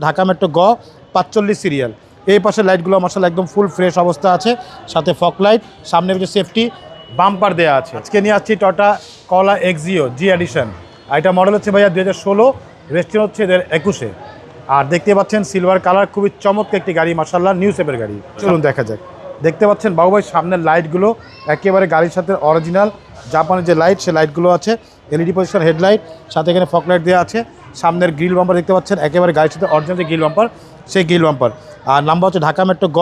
Dhaka metro গ 45 serial. এই পাশে লাইটগুলো মাশাআল্লাহ একদম ফুল ফ্রেশ অবস্থা আছে, সাথে ফগ লাইট, সামনে কিছু সেফটি বাম্পার দেওয়া আছে। আজকে নিয়ে আসছি টয়োটা কলা এক্সিও জি এডিশন। আর এটা মডেল হচ্ছে ভাইয়া 2016, রেজিস্ট্রেশন হচ্ছে 2021-এ। আর দেখতে পাচ্ছেন সিলভার কালার, খুবই চমৎকার একটি গাড়ি মাশাআল্লাহ, নিউ শেপের গাড়ি। চলুন দেখা যাক। দেখতে পাচ্ছেন বাবু ভাই সামনের লাইটগুলো একেবারে গাড়ির সাথে অরিজিনাল জাপানের যে লাইট, সে লাইটগুলো আছে, এলইডি পজিশন হেডলাইট, সাথে এখানে ফগ লাইট দেওয়া আছে। সামনের গ্রিল বাম্পার দেখতে পাচ্ছেন একেবারে গাড়ির সাথে অরিজিনাল যে গ্রিল বাম্পার, সেই গ্রিল বাম্পার। আর নাম্বার হচ্ছে ঢাকা মেট্রো গ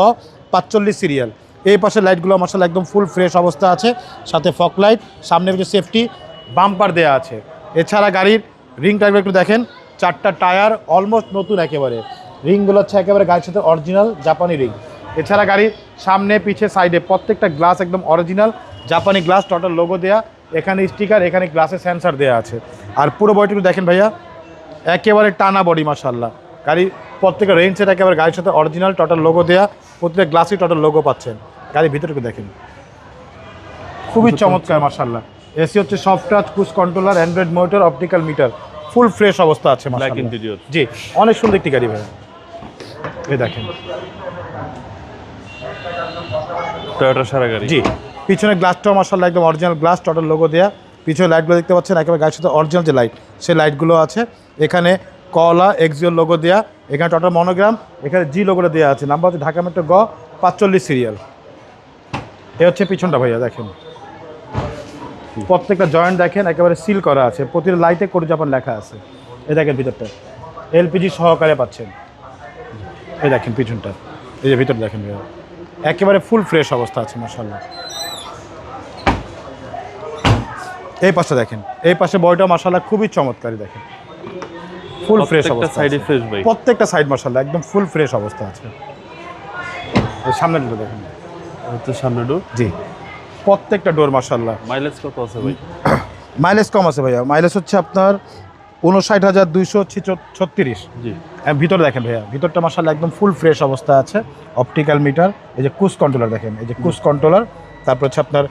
45 সিরিয়াল। এই পাশে লাইটগুলো মাশাআল্লাহ একদম ফুল ফ্রেশ অবস্থা আছে, সাথে ফগ লাইট, সামনে কিছু সেফটি বাম্পার দেওয়া আছে। এছাড়া গাড়ির রিং টাইপের একটু দেখেন, 4টা টায়ার অলমোস্ট নতুন একেবারে। রিংগুলো হচ্ছে একেবারে গাড়ির সাথে অরিজিনাল জাপানি রিং। এছাড়া গাড়ির সামনে পিছে সাইডে প্রত্যেকটা গ্লাস একদম অরিজিনাল জাপানি গ্লাস, টোটাল লোগো দেয়া, এখানে স্টিকার, এখানে গ্লাসে সেন্সার দেওয়া আছে। আর পুরো বডিটা দেখেন ভাইয়া, একেবারে টানা বডি মাশাআল্লাহ। গাড়ির প্রত্যেকটা রেঞ্জ সেট একেবারে গাড়ির সাথে অরিজিনাল, টোটাল লোগো দেয়া, প্রত্যেকটা গ্লাসই টোটাল লোগো পাচ্ছেন। গাড়ির ভিতরটুকু দেখেন, খুবই চমৎকার মাশাআল্লাহ। এসি হচ্ছে soft touch, cruise controller, android motor, optical meter, full fresh অবস্থা আছে মাশাআল্লাহ। জি, অনেক সুন্দর একটি গাড়ি ভাইয়া। এই দেখেন টয়োটা সারা গাড়ি। জি, পিছনে গ্লাসটাও মাশাআল্লাহ একদম অরিজিনাল গ্লাস, টোটাল লোগো দেয়া। পিছনে লাইটগুলো দেখতে পাচ্ছেন একেবারে গাড়ির সাথে অরিজিনাল যে লাইট, সেই লাইটগুলো আছে। এখানে কলা এক্সিওর লোগো দেয়া, এখানে টোটাল মনোগ্রাম, এখানে জি লোগোটা দেওয়া আছে। নাম্বার হচ্ছে ঢাকা মেট্রো গ 45 সিরিয়াল। এ হচ্ছে পিছনটা ভাইয়া দেখেন, প্রত্যেকটা জয়েন্ট দেখেন একেবারে সিল করা আছে, প্রতিটা লাইটে কোটি জাপান লেখা আছে। এই দেখেন ভিতরটা এলপিজি সহকারে পাচ্ছেন। এই দেখেন পিছনটা, এই যে ভিতর দেখেন ভাইয়া, একেবারে ফুল ফ্রেশ অবস্থা আছে মাশাআল্লাহ। এই পাশে দেখেন, এই পাশে বডিটা মাশাআল্লাহ খুবই চমৎকারী, দেখেন ফুল ফ্রেশ অবস্থা, সাইডে ফ্রেশ ভাই, প্রত্যেকটা সাইড মাশাআল্লাহ একদম ফুল ফ্রেশ অবস্থা আছে। এই সামনের ডোর দেখেন, হচ্ছে সামনে ডোর। জি, প্রত্যেকটা ডোর মাশাআল্লাহ। মাইলেজ কত আছে ভাই? মাইলেজ কম আছে ভাইয়া, মাইলেজ হচ্ছে আপনার 59,236। জি, ভিতরে দেখেন ভাইয়া, ভিতরটা মাশাআল্লাহ একদম ফুল ফ্রেশ অবস্থা আছে। অপটিক্যাল মিটার, এই যে ক্রুজ কন্ট্রোলার দেখেন, এই যে ক্রুজ কন্ট্রোলার, তারপর হচ্ছে আপনার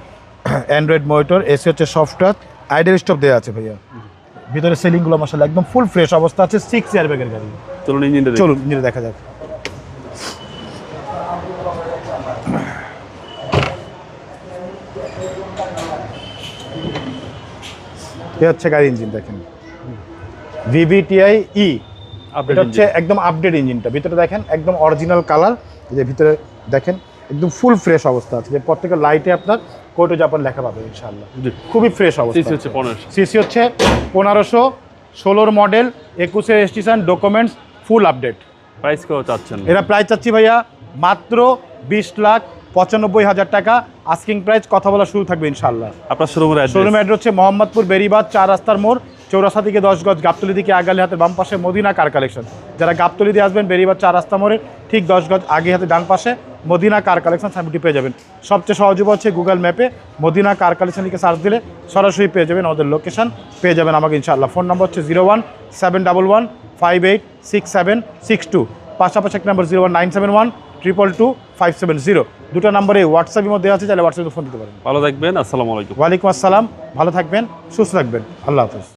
অ্যান্ড্রয়েড মোটর, এসি হচ্ছে সফট টাচ, আইডল স্টপ দেওয়া আছে ভাইয়া। ভিতরে সিলিংগুলো মাশাআল্লাহ একদম ফুল ফ্রেশ অবস্থা আছে। 6 এয়ারব্যাগের গাড়ি। চলুন ইঞ্জিনটা দেখি। চলুন ইঞ্জিনে দেখা যাক। এ হচ্ছে গাড়ি ইঞ্জিন দেখেন, VVTi E। এটা হচ্ছে একদম আপডেট ইঞ্জিনটা। ভিতরে দেখেন একদম অরিজিনাল কালার, যে ভিতরে দেখেন একদম ফুল ফ্রেশ অবস্থা আছে, যে প্রত্যেকটা লাইটে আপনার কোটো জাপান লেখা পাবে ইনশাআল্লাহ। খুবই ফ্রেশ অবস্থা। সিসি হচ্ছে 1500। সিসি হচ্ছে 1500, 16 model, 21 registration, documents full update. Price কত চাচ্ছেন? এরা প্রাইস চাচ্ছি ভাইয়া মাত্র 20,95,000 টাকা। আস্কিং প্রাইস, কথা বলা শুরু থাকবে ইনশাআল্লাহ। আপনার শোরুমের অ্যাড্রেস? শোরুম অ্যাড্রেস হচ্ছে মোহাম্মদপুর বেরিবাদ 4 রাস্তার মোড়, চৌরাস্তা থেকে 10 গজ, গাবতলী দিকে আগালে হাতে বাম পাশে মদিনা কার কালেকশন। যারা গাবতলী দিয়ে আসবেন বেরিবাদ 4 রাস্তা মোড়ে ঠিক 10 গজ আগে হাতে ডান পাশে মদিনা কার কালেকশন সাইনবোর্ডটি পেয়ে যাবেন। সবচেয়ে সহজ উপায় হচ্ছে গুগল ম্যাপে মদিনা কার কালেকশন লিখে সার্চ দিলে সরাসরি পেয়ে যাবেন আমাদের লোকেশন, পেয়ে যাবেন আমাকে ইনশাআল্লাহ। ফোন নম্বর হচ্ছে 0171158662। পাশাপাশি একটা নাম্বার 01971222570। দুটো নাম্বারে হোয়াটসঅ্যাপের মধ্যে আছে, তাহলে হোয়াটসঅ্যাপে ফোন দিতে পারেন। ভালো থাকবেন, আসসালামু আলাইকুম। ওয়ালাইকুম আসসালাম, ভালো থাকবেন, সুস্থ থাকবেন, আল্লাহ হাফেজ।